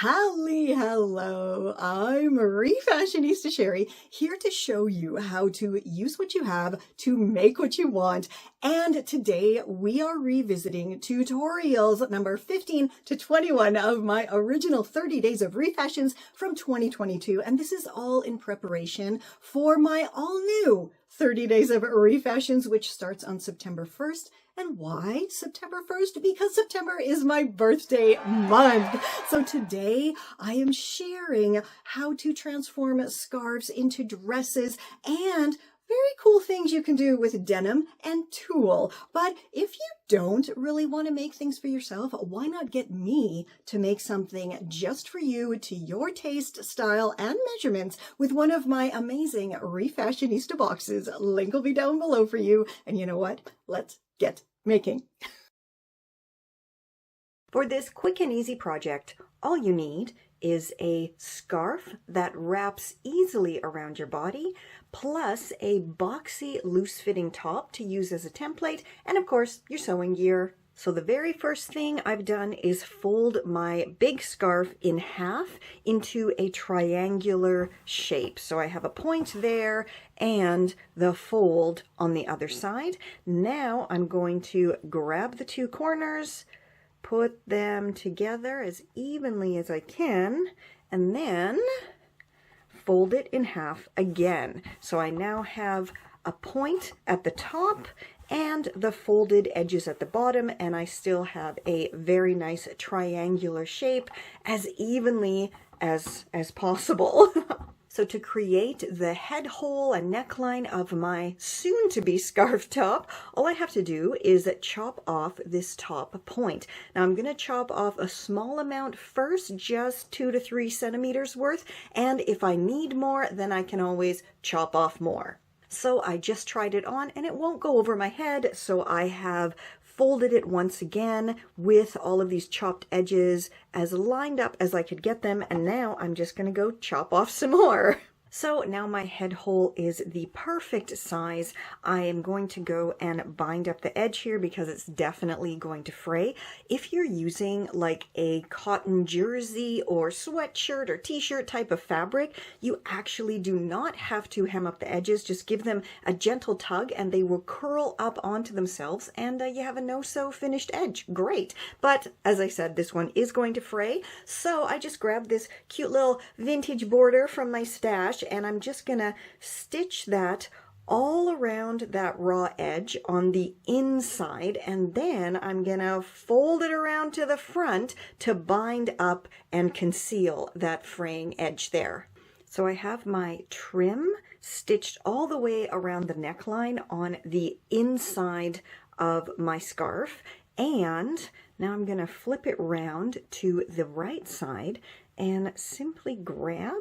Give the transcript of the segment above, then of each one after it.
Hello, I'm Refashionista Sheri, here to show you how to use what you have to make what you want. And today we are revisiting tutorials number 15 to 21 of my original 30 Days of Refashions from 2022. And this is all in preparation for my all new 30 Days of Refashions, which starts on September 1st. And why September 1st? Because September is my birthday month. So today I am sharing how to transform scarves into dresses and very cool things you can do with denim and tulle. But if you don't really want to make things for yourself, why not get me to make something just for you to your taste, style, and measurements with one of my amazing Refashionista boxes. Link will be down below for you. And you know what? Let's get making. For this quick and easy project, all you need is a scarf that wraps easily around your body, plus a boxy, loose-fitting top to use as a template, and of course, your sewing gear. So the very first thing I've done is fold my big scarf in half into a triangular shape. So I have a point there and the fold on the other side. Now I'm going to grab the two corners, put them together as evenly as I can, and then fold it in half again. So I now have a point at the top and the folded edges at the bottom, and I still have a very nice triangular shape as evenly as possible. So to create the head hole and neckline of my soon-to-be scarf top, all I have to do is chop off this top point. Now I'm going to chop off a small amount first, just 2 to 3 centimeters worth, and if I need more, then I can always chop off more. So I just tried it on and it won't go over my head, so I have folded it once again with all of these chopped edges as lined up as I could get them, and now I'm just going to go chop off some more. So now my head hole is the perfect size. I am going to go and bind up the edge here because it's definitely going to fray. If you're using like a cotton jersey or sweatshirt or t-shirt type of fabric, you actually do not have to hem up the edges. Just give them a gentle tug and they will curl up onto themselves, and you have a no-sew finished edge. Great. But as I said, this one is going to fray. So I just grabbed this cute little vintage border from my stash, and I'm just gonna stitch that all around that raw edge on the inside, and then I'm gonna fold it around to the front to bind up and conceal that fraying edge there. So I have my trim stitched all the way around the neckline on the inside of my scarf, and now I'm gonna flip it round to the right side and simply grab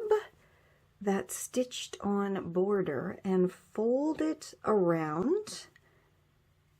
that stitched on border and fold it around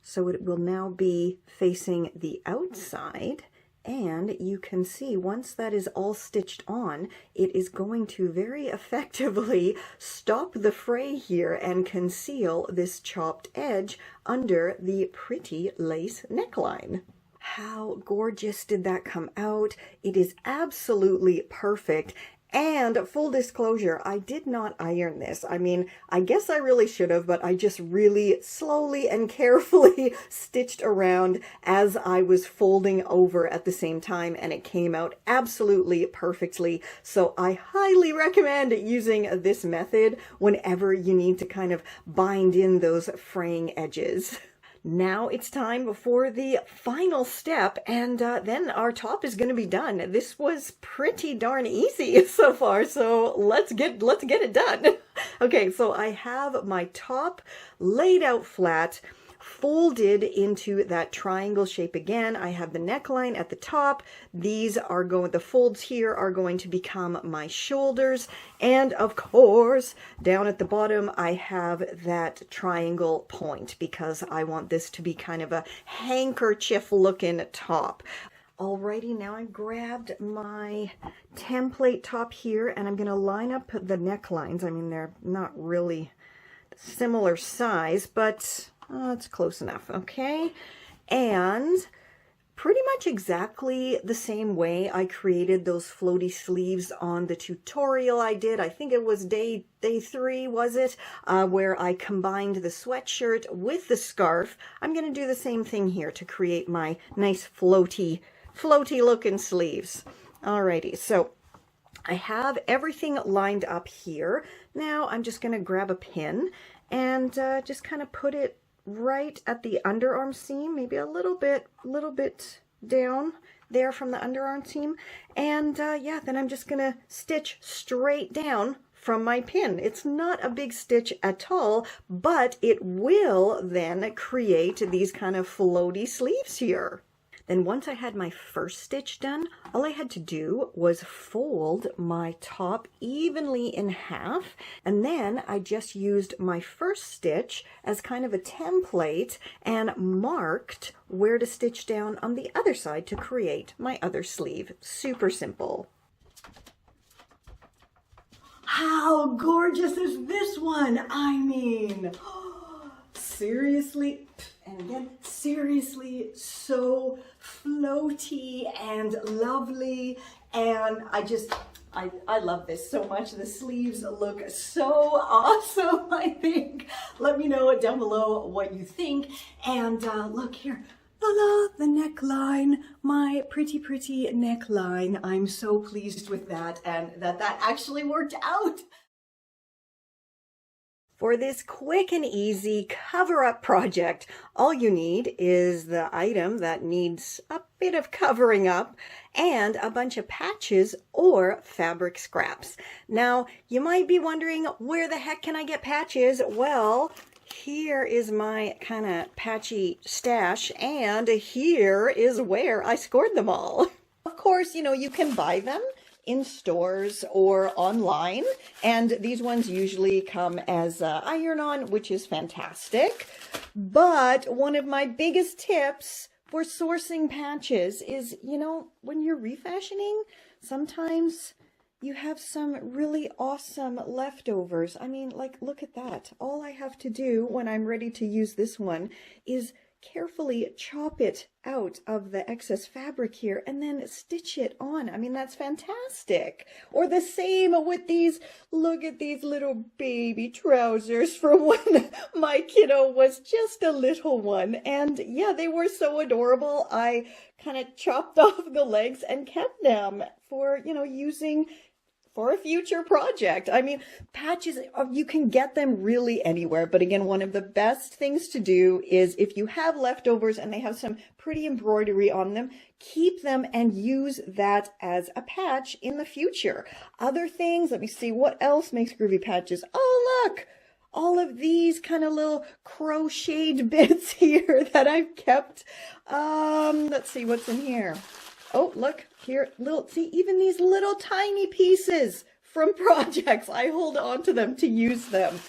so it will now be facing the outside. And you can see once that is all stitched on, it is going to very effectively stop the fray here and conceal this chopped edge under the pretty lace neckline. How gorgeous did that come out? It is absolutely perfect. And full disclosure, I did not iron this. I mean, I guess I really should have, but I just really slowly and carefully stitched around as I was folding over at the same time, and it came out absolutely perfectly. So I highly recommend using this method whenever you need to kind of bind in those fraying edges. Now it's time for the final step, and then our top is going to be done. This was pretty darn easy so far, so let's get it done. Okay, so I have my top laid out flat, folded into that triangle shape again. I have the neckline at the top. These are the folds here are going to become my shoulders. And of course, down at the bottom, I have that triangle point because I want this to be kind of a handkerchief looking top. Alrighty, now I grabbed my template top here and I'm going to line up the necklines. I mean, they're not really similar size, but it's close enough, okay? And pretty much exactly the same way I created those floaty sleeves on the tutorial I did. I think it was day 3, was it? Where I combined the sweatshirt with the scarf. I'm going to do the same thing here to create my nice floaty looking sleeves. Alrighty, so I have everything lined up here. Now I'm just going to grab a pin and just kind of put it right at the underarm seam, maybe a little bit down there from the underarm seam. And yeah, then I'm just going to stitch straight down from my pin. It's not a big stitch at all, but it will then create these kind of floaty sleeves here. Then once I had my first stitch done, all I had to do was fold my top evenly in half, and then I just used my first stitch as kind of a template and marked where to stitch down on the other side to create my other sleeve. Super simple. How gorgeous is this one? I mean, seriously, and again, seriously, so floaty and lovely. And I love this so much. The sleeves look so awesome, I think. Let me know down below what you think. And look here. La, the neckline, my pretty neckline. I'm so pleased with that, and that actually worked out. For this quick and easy cover-up project, all you need is the item that needs a bit of covering up and a bunch of patches or fabric scraps. Now, you might be wondering, where the heck can I get patches? Well, here is my kind of patchy stash, and here is where I scored them all. Of course, you can buy them in stores or online, and these ones usually come as iron-on, which is fantastic. But one of my biggest tips for sourcing patches is, when you're refashioning, sometimes you have some really awesome leftovers. I mean, like, look at that. All I have to do when I'm ready to use this one is carefully chop it out of the excess fabric here and then stitch it on. I mean, that's fantastic. Or the same with these, look at these little baby trousers from when my kiddo was just a little one. And yeah, they were so adorable. I kind of chopped off the legs and kept them for, using for a future project. I mean, patches, you can get them really anywhere. But again, one of the best things to do is if you have leftovers and they have some pretty embroidery on them, keep them and use that as a patch in the future. Other things, let me see, what else makes groovy patches? Oh, look! All of these kind of little crocheted bits here that I've kept. Let's see what's in here. Oh, look here, see, even these little tiny pieces from projects, I hold on to them to use them.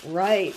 Right,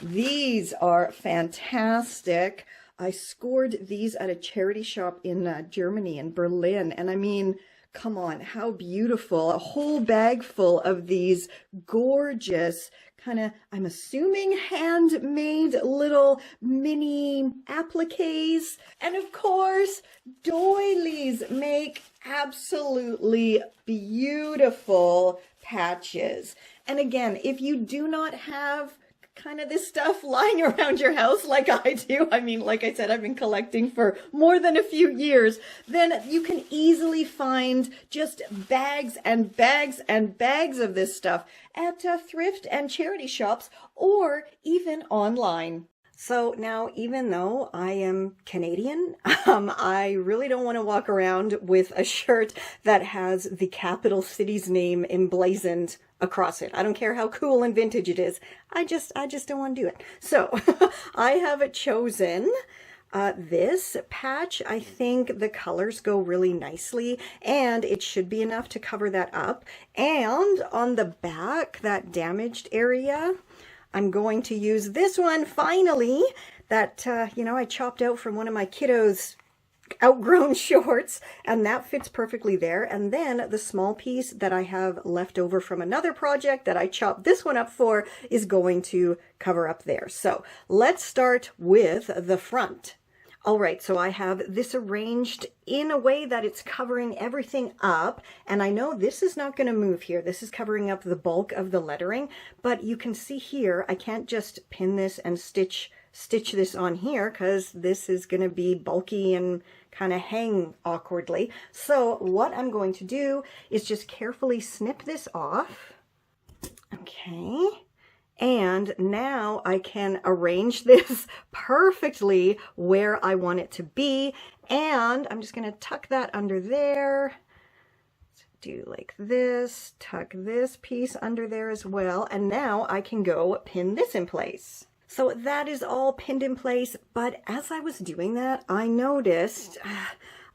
these are fantastic. I scored these at a charity shop in Germany, in Berlin, and I mean, come on, how beautiful. A whole bag full of these gorgeous kind of, I'm assuming, handmade little mini appliques. And of course, doilies make absolutely beautiful patches. And again, if you do not have kind of this stuff lying around your house like I do, I mean, like I said, I've been collecting for more than a few years, then you can easily find just bags and bags and bags of this stuff at thrift and charity shops or even online. So now, even though I am Canadian, I really don't want to walk around with a shirt that has the capital city's name emblazoned across it. I don't care how cool and vintage it is. I just don't want to do it. So I have chosen this patch. I think the colors go really nicely and it should be enough to cover that up. And on the back, that damaged area, I'm going to use this one finally that, I chopped out from one of my kiddos' outgrown shorts, and that fits perfectly there. And then the small piece that I have left over from another project that I chopped this one up for is going to cover up there. So let's start with the front. All right, so I have this arranged in a way that it's covering everything up, and I know this is not going to move here. This is covering up the bulk of the lettering, but you can see here, I can't just pin this and stitch this on here because this is going to be bulky and kind of hang awkwardly. So what I'm going to do is just carefully snip this off. Okay. And now I can arrange this perfectly where I want it to be. And I'm just going to tuck that under there. Do like this, tuck this piece under there as well. And now I can go pin this in place. So that is all pinned in place. But as I was doing that, I noticed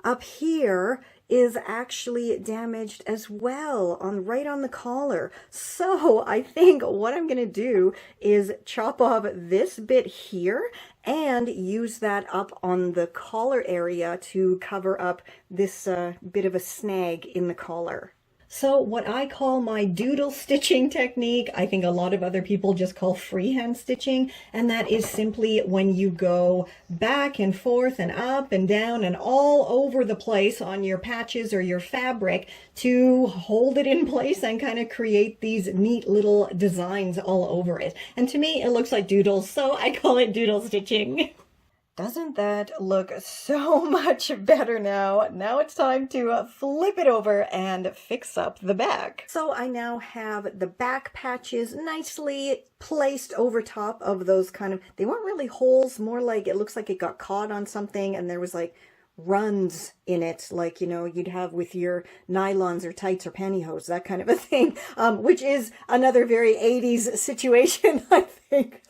up here is actually damaged as well, right on the collar. So I think what I'm gonna do is chop off this bit here and use that up on the collar area to cover up this bit of a snag in the collar. So what I call my doodle stitching technique, I think a lot of other people just call freehand stitching, and that is simply when you go back and forth and up and down and all over the place on your patches or your fabric to hold it in place and kind of create these neat little designs all over it. And to me, it looks like doodles, so I call it doodle stitching. Doesn't that look so much better now? Now it's time to flip it over and fix up the back. So I now have the back patches nicely placed over top of those kind of, they weren't really holes, more like it looks like it got caught on something and there was like runs in it, like, you know, you'd have with your nylons or tights or pantyhose, that kind of a thing, which is another very 80s situation, I think.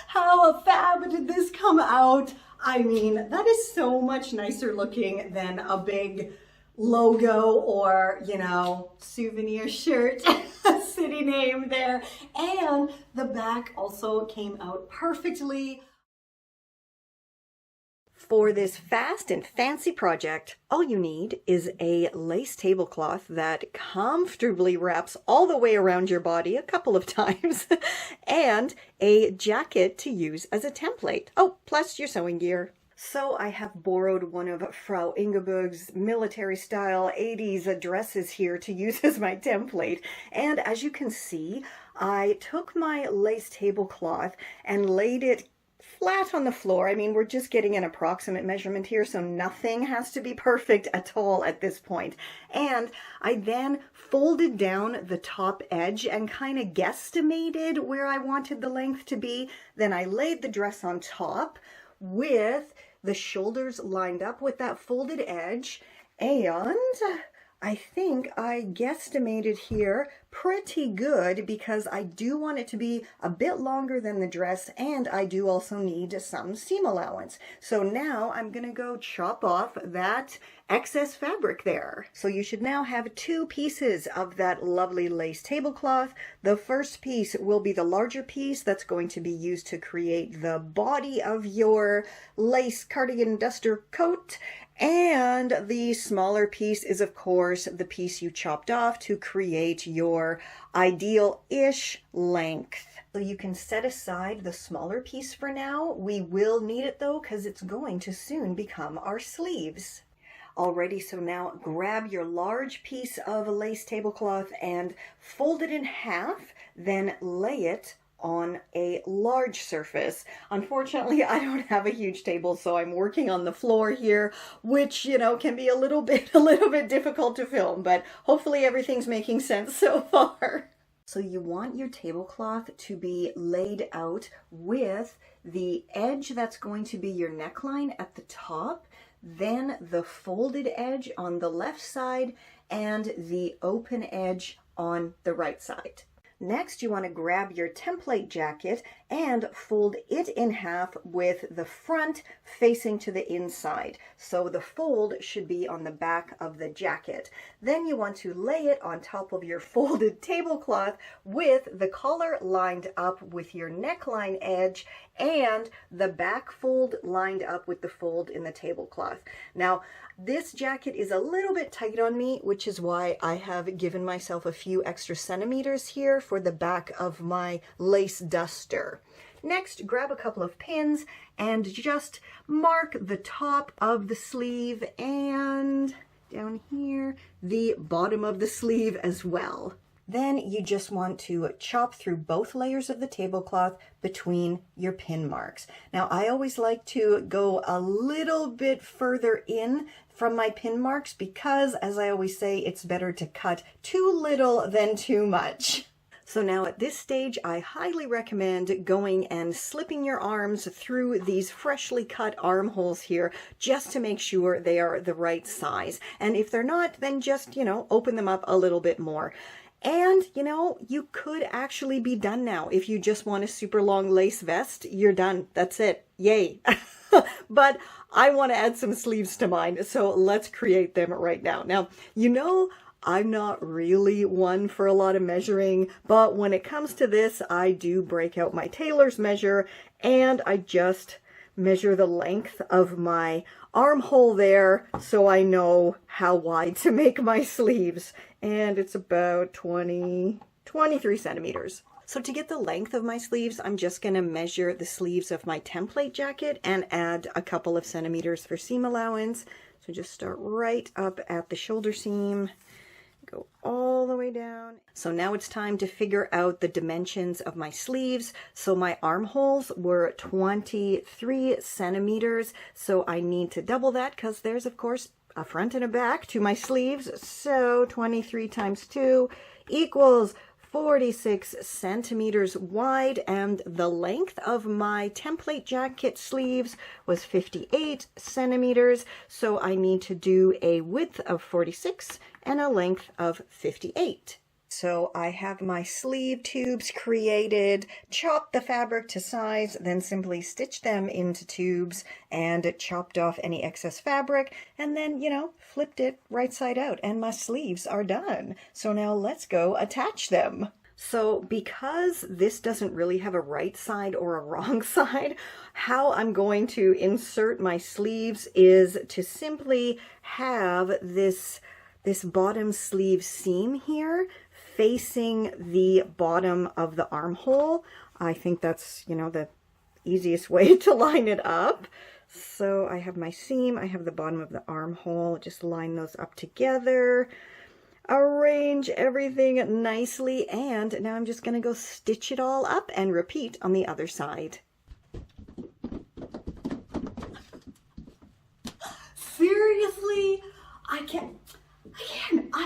How fab did this come out? I mean, that is so much nicer looking than a big logo or, you know, souvenir shirt, city name there. And the back also came out perfectly. For this fast and fancy project, all you need is a lace tablecloth that comfortably wraps all the way around your body a couple of times and a jacket to use as a template. Oh, plus your sewing gear. So I have borrowed one of Frau Ingeborg's military style 80s dresses here to use as my template. And as you can see, I took my lace tablecloth and laid it flat on the floor. I mean, we're just getting an approximate measurement here, so nothing has to be perfect at all at this point. And I then folded down the top edge and kind of guesstimated where I wanted the length to be. Then I laid the dress on top with the shoulders lined up with that folded edge, and I think I guesstimated here pretty good because I do want it to be a bit longer than the dress, and I do also need some seam allowance. So now I'm gonna go chop off that excess fabric there. So you should now have two pieces of that lovely lace tablecloth. The first piece will be the larger piece that's going to be used to create the body of your lace cardigan duster coat. And the smaller piece is, of course, the piece you chopped off to create your ideal-ish length. So you can set aside the smaller piece for now. We will need it though, because it's going to soon become our sleeves. Alrighty, so now grab your large piece of a lace tablecloth and fold it in half, then lay it on a large surface. Unfortunately, I don't have a huge table, so I'm working on the floor here, which, you know, can be a little bit difficult to film, but hopefully everything's making sense so far. So you want your tablecloth to be laid out with the edge that's going to be your neckline at the top, then the folded edge on the left side, and the open edge on the right side. Next, you want to grab your template jacket and fold it in half with the front facing to the inside. So the fold should be on the back of the jacket. Then you want to lay it on top of your folded tablecloth with the collar lined up with your neckline edge and the back fold lined up with the fold in the tablecloth. Now, this jacket is a little bit tight on me, which is why I have given myself a few extra centimeters here for the back of my lace duster. Next, grab a couple of pins and just mark the top of the sleeve and down here, the bottom of the sleeve as well. Then you just want to chop through both layers of the tablecloth between your pin marks. Now, I always like to go a little bit further in from my pin marks because, as I always say, it's better to cut too little than too much. So now at this stage, I highly recommend going and slipping your arms through these freshly cut armholes here just to make sure they are the right size. And if they're not, then just, open them up a little bit more. And, you could actually be done now. If you just want a super long lace vest, you're done. That's it. Yay. But I want to add some sleeves to mine, so let's create them right now. Now, I'm not really one for a lot of measuring, but when it comes to this, I do break out my tailor's measure, and I just measure the length of my armhole there so I know how wide to make my sleeves. And it's about 23 centimeters. So to get the length of my sleeves, I'm just going to measure the sleeves of my template jacket and add a couple of centimeters for seam allowance. So just start right up at the shoulder seam, go all the way down. So now it's time to figure out the dimensions of my sleeves. So my armholes were 23 centimeters. So I need to double that because there's, of course, a front and a back to my sleeves. So 23 times 2 equals 46 centimeters wide, and the length of my template jacket sleeves was 58 centimeters. So I need to do a width of 46 and a length of 58. So I have my sleeve tubes created, chopped the fabric to size, then simply stitched them into tubes and chopped off any excess fabric, and then, flipped it right side out, and my sleeves are done. So now let's go attach them. So because this doesn't really have a right side or a wrong side, how I'm going to insert my sleeves is to simply have this bottom sleeve seam here facing the bottom of the armhole. I think that's, the easiest way to line it up. So I have my seam, I have the bottom of the armhole, just line those up together, arrange everything nicely, and now I'm just going to go stitch it all up and repeat on the other side. Seriously? I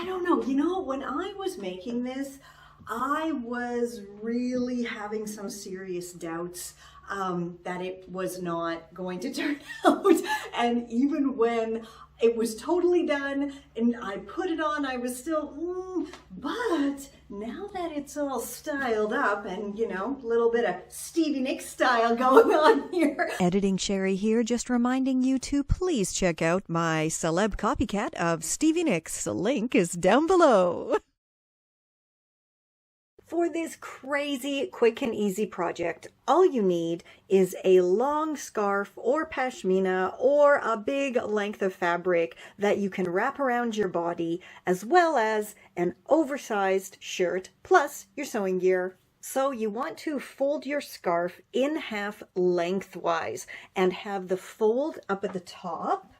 don't know. When I was making this, I was really having some serious doubts that it was not going to turn out. And even when it was totally done and I put it on, I was still, but now that it's all styled up and, a little bit of Stevie Nicks style going on here. Editing Sheri here, just reminding you to please check out my celeb copycat of Stevie Nicks. Link is down below. For this crazy, quick and easy project, all you need is a long scarf or pashmina or a big length of fabric that you can wrap around your body, as well as an oversized shirt plus your sewing gear. So you want to fold your scarf in half lengthwise and have the fold up at the top.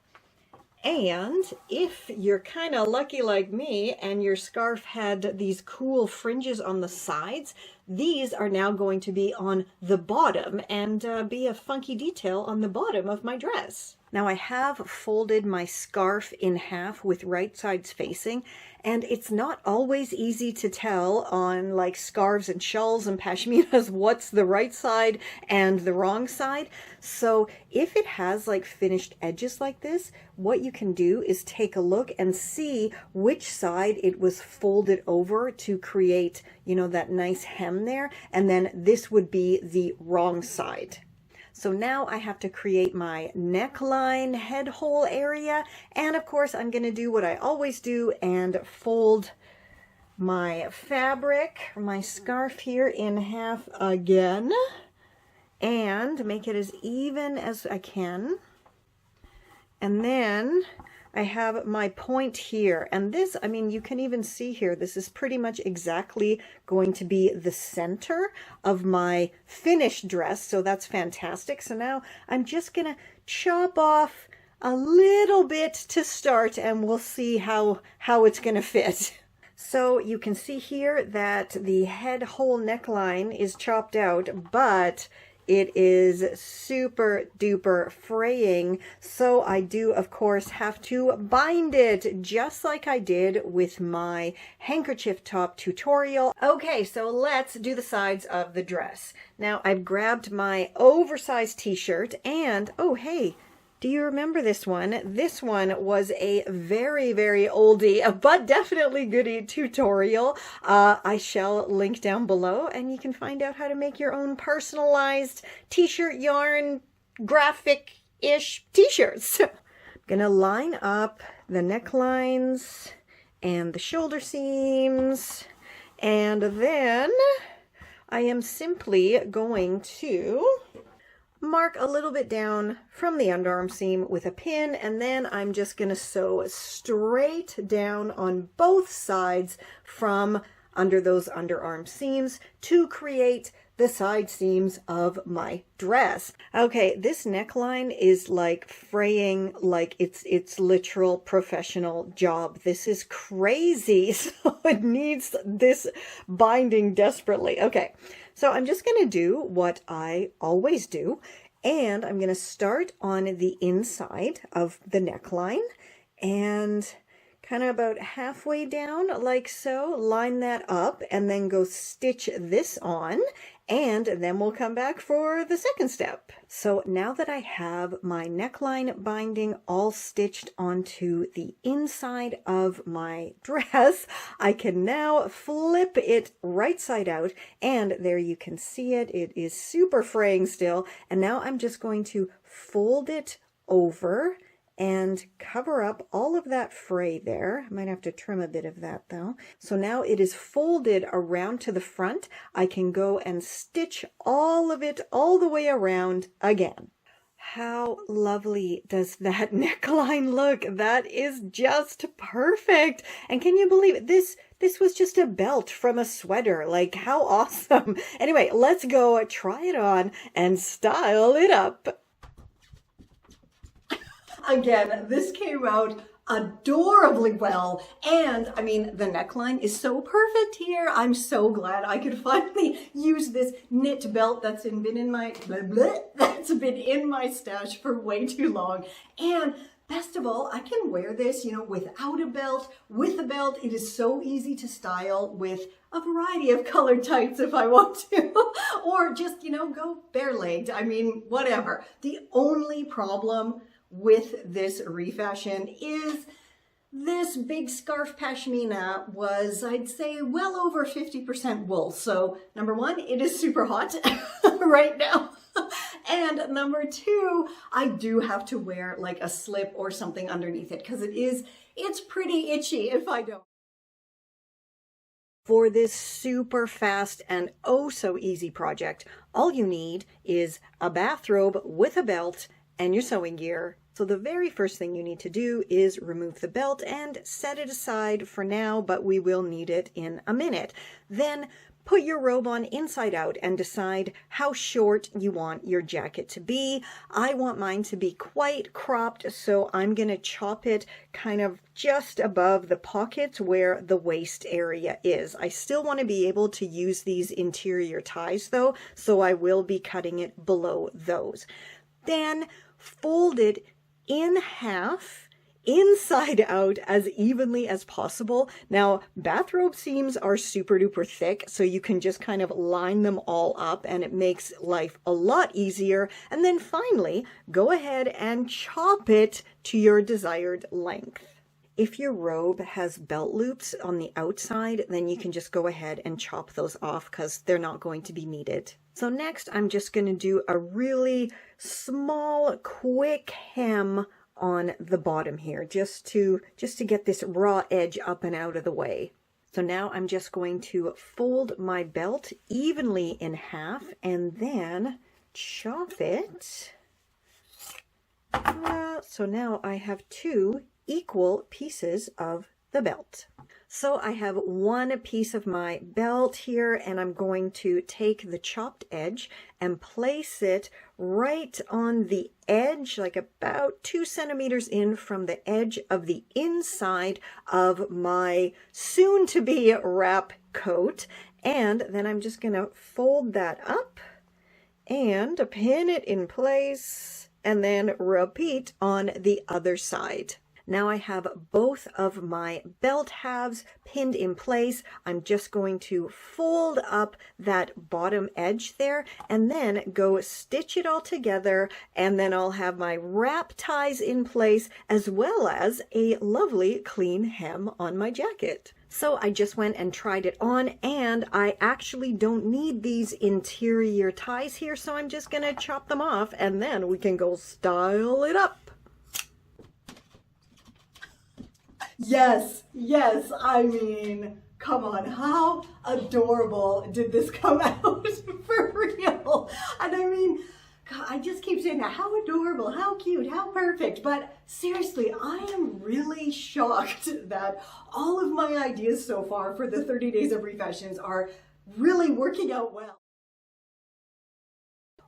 And if you're kind of lucky like me and your scarf had these cool fringes on the sides, these are now going to be on the bottom and be a funky detail on the bottom of my dress. Now I have folded my scarf in half with right sides facing, and it's not always easy to tell on like scarves and shawls and pashminas what's the right side and the wrong side. So if it has like finished edges like this, what you can do is take a look and see which side it was folded over to create, that nice hem there, and then this would be the wrong side. So now I have to create my neckline head hole area, and of course I'm going to do what I always do and fold my fabric, my scarf here, in half again and make it as even as I can. And then I have my point here, and this, I mean, you can even see here, this is pretty much exactly going to be the center of my finished dress, so that's fantastic. So now I'm just gonna chop off a little bit to start, and we'll see how it's gonna fit. So you can see here that the head hole neckline is chopped out, but it is super duper fraying, so I do of course have to bind it just like I did with my handkerchief top tutorial. Okay, so let's do the sides of the dress. Now I've grabbed my oversized t-shirt and, oh hey, do you remember this one? This one was a very, very oldie, but definitely goodie tutorial. I shall link down below, and you can find out how to make your own personalized t-shirt yarn graphic-ish t-shirts. I'm gonna line up the necklines and the shoulder seams, and then I am simply going to mark a little bit down from the underarm seam with a pin, and then I'm just going to sew straight down on both sides from under those underarm seams to create the side seams of my dress. Okay, this neckline is like fraying like it's literal professional job. This is crazy, so it needs this binding desperately. Okay, so I'm just going to do what I always do, and I'm going to start on the inside of the neckline and kind of about halfway down like so, line that up, and then go stitch this on, and then we'll come back for the second step. So now that I have my neckline binding all stitched onto the inside of my dress, I can now flip it right side out, and there you can see it. It is super fraying still, and now I'm just going to fold it over and cover up all of that fray there. I might have to trim a bit of that though. So now it is folded around to the front. I can go and stitch all of it all the way around again. How lovely does that neckline look? That is just perfect. And can you believe it? This was just a belt from a sweater. Like, how awesome. Anyway, let's go try it on and style it up. Again, this came out adorably well, and I mean the neckline is so perfect here. I'm so glad I could finally use this knit belt that's been in my stash for way too long. And best of all, I can wear this, you know, without a belt, with a belt. It is so easy to style with a variety of colored tights if I want to, or just, you know, go bare-legged. I mean, whatever. The only problem with this refashion is this big scarf pashmina was, I'd say, well over 50% wool. So number one, it is super hot right now. And number two, I do have to wear like a slip or something underneath it because it's pretty itchy if I don't. For this super fast and oh so easy project, all you need is a bathrobe with a belt and your sewing gear. So the very first thing you need to do is remove the belt and set it aside for now, but we will need it in a minute. Then put your robe on inside out and decide how short you want your jacket to be. I want mine to be quite cropped, so I'm going to chop it kind of just above the pockets where the waist area is. I still want to be able to use these interior ties though, so I will be cutting it below those. Then fold it in half, inside out, as evenly as possible. Now, bathrobe seams are super duper thick, so you can just kind of line them all up and it makes life a lot easier. And then finally, go ahead and chop it to your desired length. If your robe has belt loops on the outside, then you can just go ahead and chop those off because they're not going to be needed. So next, I'm just going to do a really small, quick hem on the bottom here, just to get this raw edge up and out of the way. So now I'm just going to fold my belt evenly in half and then chop it. So now I have two equal pieces of the belt. So I have one piece of my belt here, and I'm going to take the chopped edge and place it right on the edge, like about 2 centimeters in from the edge of the inside of my soon-to-be wrap coat. And then I'm just going to fold that up and pin it in place, and then repeat on the other side. Now I have both of my belt halves pinned in place. I'm just going to fold up that bottom edge there and then go stitch it all together, and then I'll have my wrap ties in place as well as a lovely clean hem on my jacket. So I just went and tried it on, and I actually don't need these interior ties here, so I'm just going to chop them off and then we can go style it up. Yes, yes, I mean, come on, how adorable did this come out for real? And I mean, God, I just keep saying that, how adorable, how cute, how perfect, but seriously, I am really shocked that all of my ideas so far for the 30 Days of Refashions are really working out well.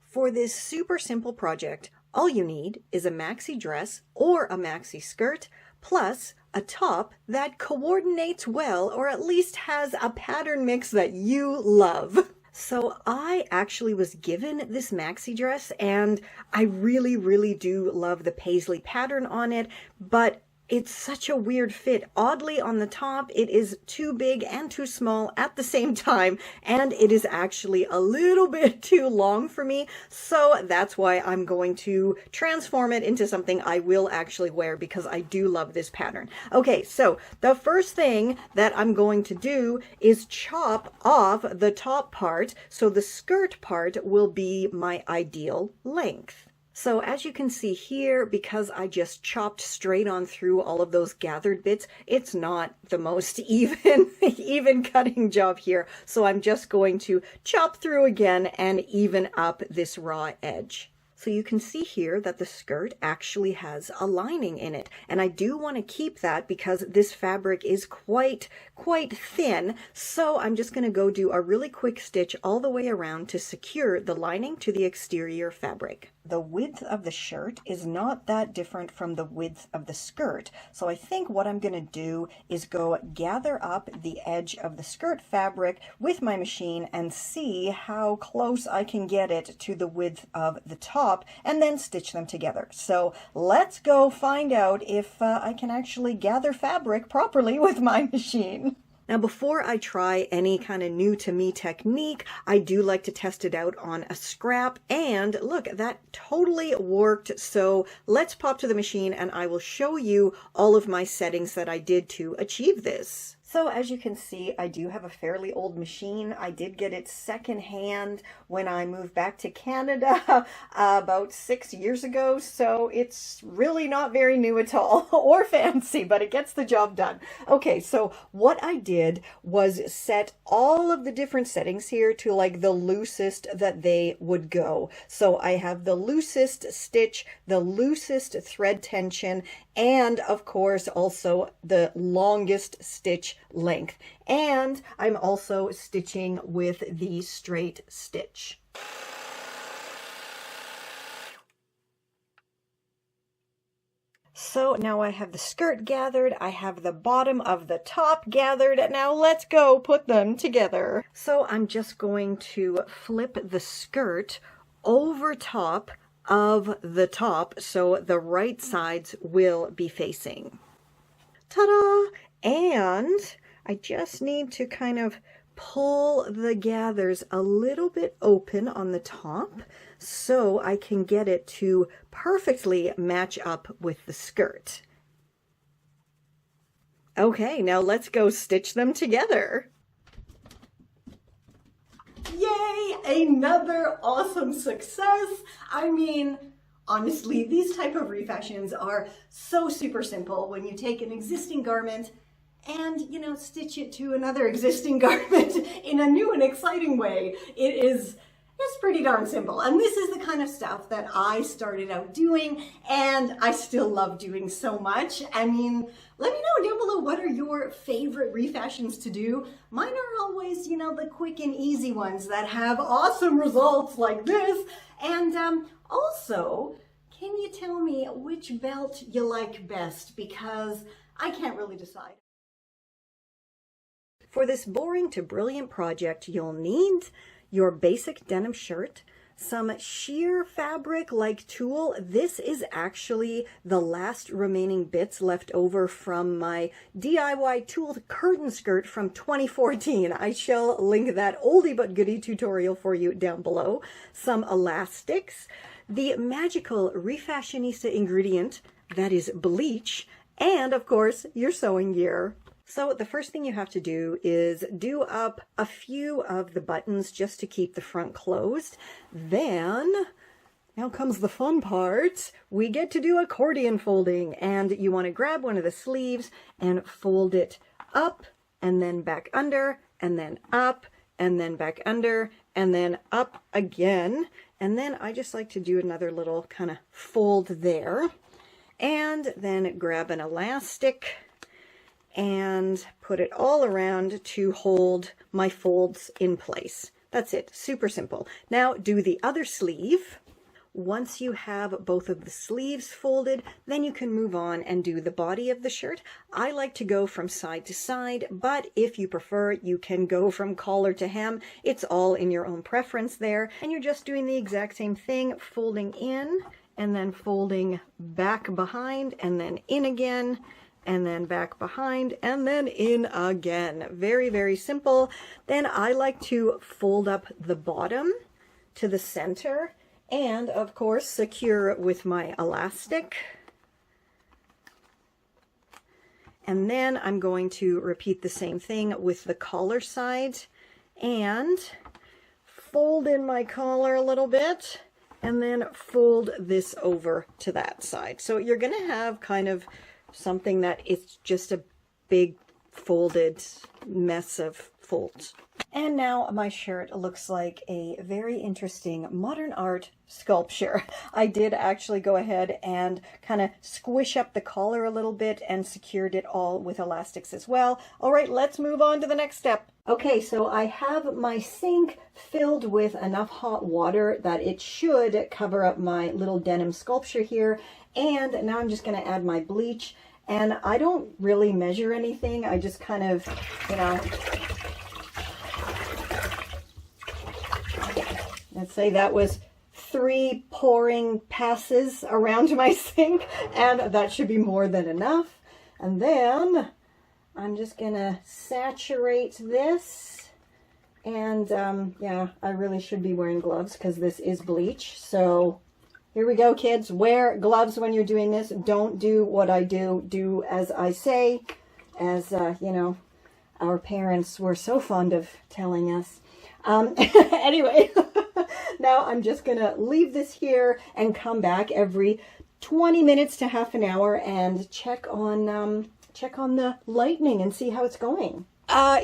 For this super simple project, all you need is a maxi dress or a maxi skirt, plus a top that coordinates well, or at least has a pattern mix that you love. So I actually was given this maxi dress, and I really, really do love the paisley pattern on it, but it's such a weird fit. Oddly, on the top, it is too big and too small at the same time, and it is actually a little bit too long for me. So that's why I'm going to transform it into something I will actually wear, because I do love this pattern. Okay, so the first thing that I'm going to do is chop off the top part, so the skirt part will be my ideal length. So as you can see here, because I just chopped straight on through all of those gathered bits, it's not the most even cutting job here. So I'm just going to chop through again and even up this raw edge. So you can see here that the skirt actually has a lining in it, and I do want to keep that because this fabric is quite thin. So I'm just going to go do a really quick stitch all the way around to secure the lining to the exterior fabric. The width of the shirt is not that different from the width of the skirt, so I think what I'm going to do is go gather up the edge of the skirt fabric with my machine and see how close I can get it to the width of the top, and then stitch them together. So let's go find out if I can actually gather fabric properly with my machine. Now, before I try any kind of new to me technique, I do like to test it out on a scrap, and look, that totally worked. So let's pop to the machine and I will show you all of my settings that I did to achieve this. So as you can see, I do have a fairly old machine. I did get it secondhand when I moved back to Canada about 6 years ago. So it's really not very new at all or fancy, but it gets the job done. Okay, so what I did was set all of the different settings here to like the loosest that they would go. So I have the loosest stitch, the loosest thread tension, and of course also the longest stitch length. And I'm also stitching with the straight stitch. So now I have the skirt gathered, I have the bottom of the top gathered, and now let's go put them together. So I'm just going to flip the skirt over top of the top so the right sides will be facing. Ta-da! And I just need to kind of pull the gathers a little bit open on the top so I can get it to perfectly match up with the skirt. Okay, now let's go stitch them together. Yay! Another awesome success! I mean, honestly, these type of refashions are so super simple when you take an existing garment and, you know, stitch it to another existing garment in a new and exciting way. It is It's pretty darn simple. And this is the kind of stuff that I started out doing and I still love doing so much. I mean, let me know down below, what are your favorite refashions to do? Mine are always, you know, the quick and easy ones that have awesome results like this. And also, can you tell me which belt you like best? Because I can't really decide. For this boring to brilliant project, you'll need your basic denim shirt, some sheer fabric like tulle. This is actually the last remaining bits left over from my DIY tulle curtain skirt from 2014. I shall link that oldie but goodie tutorial for you down below. Some elastics, the magical Refashionista ingredient, that is bleach, and of course your sewing gear. So the first thing you have to do is do up a few of the buttons just to keep the front closed. Then, now comes the fun part. We get to do accordion folding, and you want to grab one of the sleeves and fold it up and then back under and then up and then back under and then up again. And then I just like to do another little kind of fold there, and then grab an elastic and put it all around to hold my folds in place. That's it, super simple. Now do the other sleeve. Once you have both of the sleeves folded, then you can move on and do the body of the shirt. I like to go from side to side, but if you prefer, you can go from collar to hem. It's all in your own preference there. And you're just doing the exact same thing, folding in and then folding back behind and then in again, and then back behind, and then in again. Very, very simple. Then I like to fold up the bottom to the center, and of course secure with my elastic. And then I'm going to repeat the same thing with the collar side, and fold in my collar a little bit, and then fold this over to that side. So you're gonna have kind of something that it's just a big folded mess of folds. And now my shirt looks like a very interesting modern art sculpture. I did actually go ahead and kind of squish up the collar a little bit and secured it all with elastics as well. All right, let's move on to the next step. Okay, so I have my sink filled with enough hot water that it should cover up my little denim sculpture here. And now I'm just going to add my bleach, and I don't really measure anything. I just kind of, you know, let's say that was 3 pouring passes around my sink, and that should be more than enough. And then I'm just going to saturate this. And yeah, I really should be wearing gloves because this is bleach. So here we go, kids. Wear gloves when you're doing this. Don't do what I do. Do as I say, as, you know, our parents were so fond of telling us. Anyway, now I'm just going to leave this here and come back every 20 minutes to half an hour and check on the lightning and see how it's going.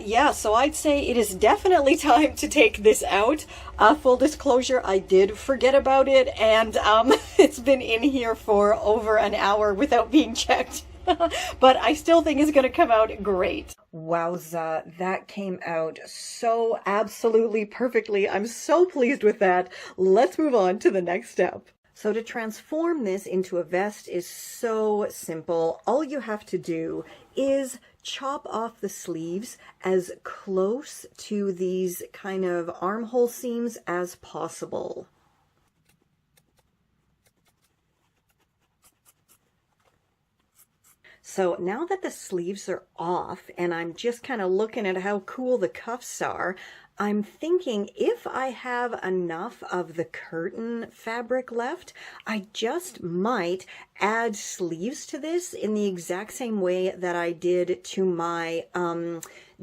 Yeah, so I'd say it is definitely time to take this out. Full disclosure, I did forget about it, and it's been in here for over an hour without being checked. But I still think it's going to come out great. Wowza, that came out so absolutely perfectly. I'm so pleased with that. Let's move on to the next step. So to transform this into a vest is so simple. All you have to do is chop off the sleeves as close to these kind of armhole seams as possible. So now that the sleeves are off and I'm just kind of looking at how cool the cuffs are, I'm thinking if I have enough of the curtain fabric left, I just might add sleeves to this in the exact same way that I did to my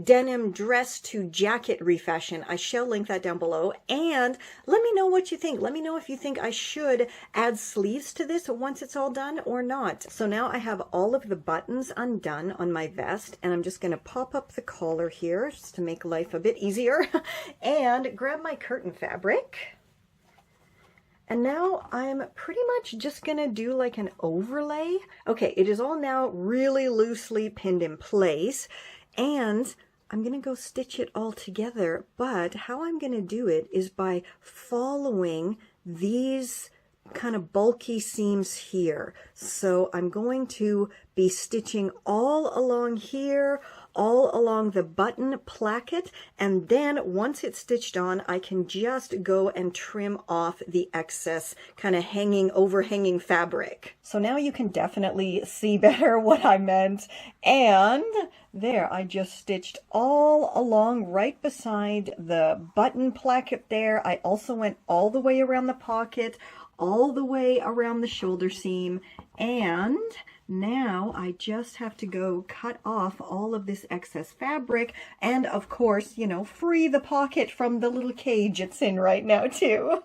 denim dress to jacket refashion. I shall link that down below, and let me know what you think. Let me know if you think I should add sleeves to this once it's all done or not. So now I have all of the buttons undone on my vest, and I'm just going to pop up the collar here just to make life a bit easier and grab my curtain fabric. And now I'm pretty much just gonna do like an overlay. Okay, it is all now really loosely pinned in place, and I'm gonna go stitch it all together, but how I'm gonna do it is by following these kind of bulky seams here. So I'm going to be stitching all along here, all along the button placket, and then once it's stitched on, I can just go and trim off the excess kind of overhanging fabric. So now you can definitely see better what I meant. And there, I just stitched all along right beside the button placket there. I also went all the way around the pocket, all the way around the shoulder seam, and now I just have to go cut off all of this excess fabric and, of course, you know, free the pocket from the little cage it's in right now too.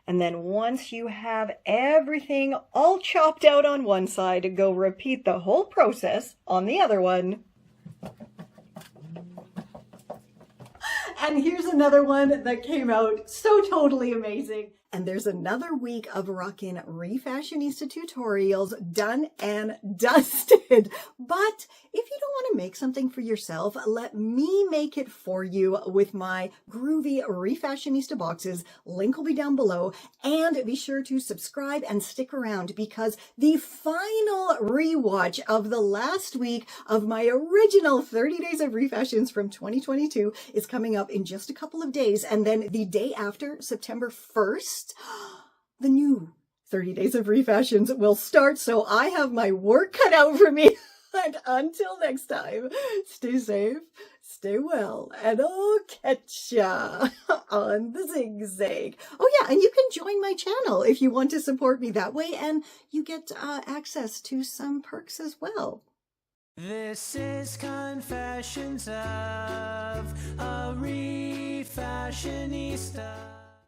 And then once you have everything all chopped out on one side, go repeat the whole process on the other one. And here's another one that came out so totally amazing. And there's another week of rockin' Refashionista tutorials done and dusted. But if you don't want to make something for yourself, let me make it for you with my groovy Refashionista boxes. Link will be down below. And be sure to subscribe and stick around because the final rewatch of the last week of my original 30 Days of Refashions from 2022 is coming up in just a couple of days. And then the day after, September 1st, the new 30 Days of Refashions will start, so I have my work cut out for me. And until next time, stay safe, stay well, and I'll catch ya on the zigzag. Oh yeah, and you can join my channel if you want to support me that way, and you get access to some perks as well. This is Confessions of a Refashionista.